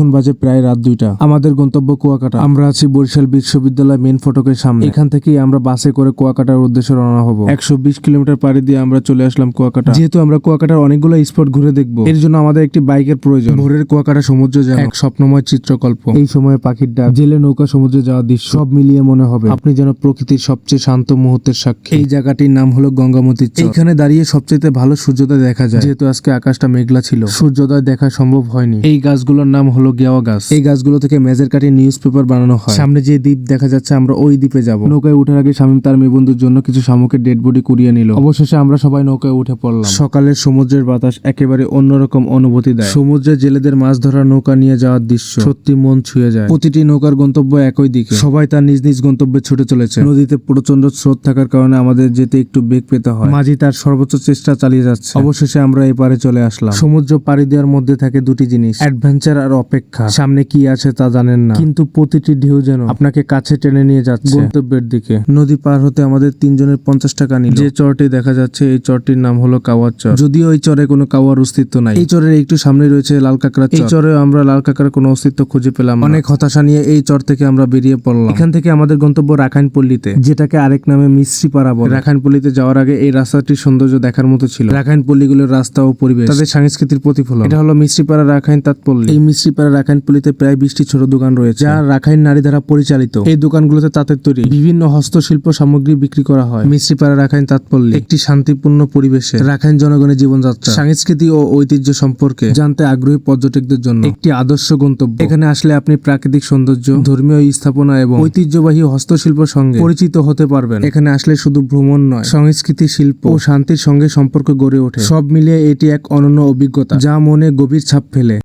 এখন বাজে প্রায় রাত 2টা। আমাদের গন্তব্য কুয়াকাটা। আমরা আছি বরিশাল বিশ্ববিদ্যালয় মেন ফটকের সামনে। এখান থেকেই আমরা বাসে করে কুয়াকাটার উদ্দেশ্যে রওনা হব। 120 কিলোমিটার পাড়ি দিয়ে আমরা চলে আসলাম কুয়াকাটা। যেহেতু আমরা কুয়াকাটার অনেকগুলো স্পট ঘুরে দেখবো, এর জন্য আমাদের একটি বাইকের প্রয়োজন। ভোরের কুয়াকাটা সমুদ্র যেন এক স্বপ্নময় চিত্রকল্প। এই সময়ে পাখির ডাক, জেলে নৌকা সমুদ্রে যাওয়ার দৃশ্য সব মিলিয়ে মনে হবে আপনি যেন প্রকৃতির সবচেয়ে শান্ত মুহূর্তের সাক্ষী। এই জায়গাটির নাম হলো গঙ্গামতি চর। এইখানে দাঁড়িয়ে সবচেয়ে ভালো সূর্যোদয় দেখা যায়। যেহেতু আজকে আকাশটা মেঘলা ছিল, সূর্যোদয় দেখা সম্ভব হয়নি। এই গাছগুলোর নাম হলো গেওয়া গাছ। এই গাছগুলো থেকে মেজের কাঠি নিউজ পেপার বানানো হয়। সামনে যে দ্বীপ দেখা যাচ্ছে আমরা ওই দ্বীপে যাব। নৌকায় উঠার আগে শামীম তার মেয়ে বন্ধুর জন্য কিছু শামুকের ডেড বডি কুড়িয়ে নিল। অবশেষে আমরা সবাই নৌকায় উঠে পড়লাম। সকালের সমুদ্রের বাতাস একেবারে অন্যরকম অনুভূতি দেয়। সমুদ্রে জেলেদের মাছ ধরার নৌকা নিয়ে যাওয়ার দৃশ্য সত্যি মন ছুঁয়ে যায়। প্রতিটি নৌকার গন্তব্য একই দিকে, সবাই তার নিজ নিজ গন্তব্যে ছুটে চলেছে। নদীতে প্রচন্ড স্রোত থাকার কারণে আমাদের যেতে একটু বেগ পেতে হয়। মাঝি তার সর্বোচ্চ চেষ্টা চালিয়ে যাচ্ছে। অবশেষে আমরা এপারে চলে আসলাম। সমুদ্র পাড়ি দেওয়ার মধ্যে থাকে দুটি জিনিস, অ্যাডভেঞ্চার আর অপেক্ষা। সামনে কি আছে তা জানেন না, কিন্তু প্রতিটি ঢেউ যেন আপনাকে কাছে টেনে নিয়ে যাচ্ছে গন্তব্যের দিকে। নদী পার হতে আমাদের 3 জনের 50 টাকা নিল। যে চরটি দেখা যাচ্ছে এই চরটির নাম হলো কাওয়ার চর। যদিও এই চরে কোনো কাওয়ার অস্তিত্ব নাই। এই চরের একটু সামনে রয়েছে লাল কাঁকড়া চর। এই চরে আমরা লাল কাঁকড়ার কোনো অস্তিত্ব খুঁজে পেলাম না। অনেক হতাশা নিয়ে এই চর থেকে আমরা বেরিয়ে পড়লাম। এখান থেকে আমাদের গন্তব্য রাখাইনপল্লীতে, যেটাকে আরেক নামে মিশ্রিপাড়া বলে। রাখাইনপল্লীতে যাওয়ার আগে এই রাস্তাটির সৌন্দর্য দেখার মতো ছিল। রাখাইনপল্লীগুলোর রাস্তা ও পরিবেশ তাদের সংস্কৃতির প্রতিফলন। এটা হলো মিশ্রিপাড়া রাখাইন তাঁতপল্লী। এই মিশ্রিপাড়া রাখাইনপল্লীতে প্রায় 20টি ছোট দোকান রয়েছে, যা রাখাইন নারী দ্বারা পরিচালিত। এই দোকানগুলোতে তাঁতের তৈরি বিভিন্ন হস্তশিল্প সামগ্রী বিক্রি করা হয়। মিশ্রিপাড়া রাখাইন তাঁতপল্লী একটি শান্তিপূর্ণ পরিবেশে রাখাইন জনগণের জীবনযাত্রা, সংস্কৃতি ও ঐতিহ্য সম্পর্কে জানতে আগ্রহী পর্যটকদের জন্য একটি আদর্শ গন্তব্য। এখানে আসলে আপনি প্রাকৃতিক সৌন্দর্য, ধর্মীয় স্থাপনা এবং ঐতিহ্যবাহী হস্তশিল্পের সঙ্গে পরিচিত হতে পারবেন। এখানে আসলে শুধু ভ্রমণ নয়, সংস্কৃতি, শিল্প ও শান্তির সঙ্গে সম্পর্ক গড়ে ওঠে। সব মিলিয়ে এটি এক অনন্য অভিজ্ঞতা, যা মনে গভীর ছাপ ফেলে।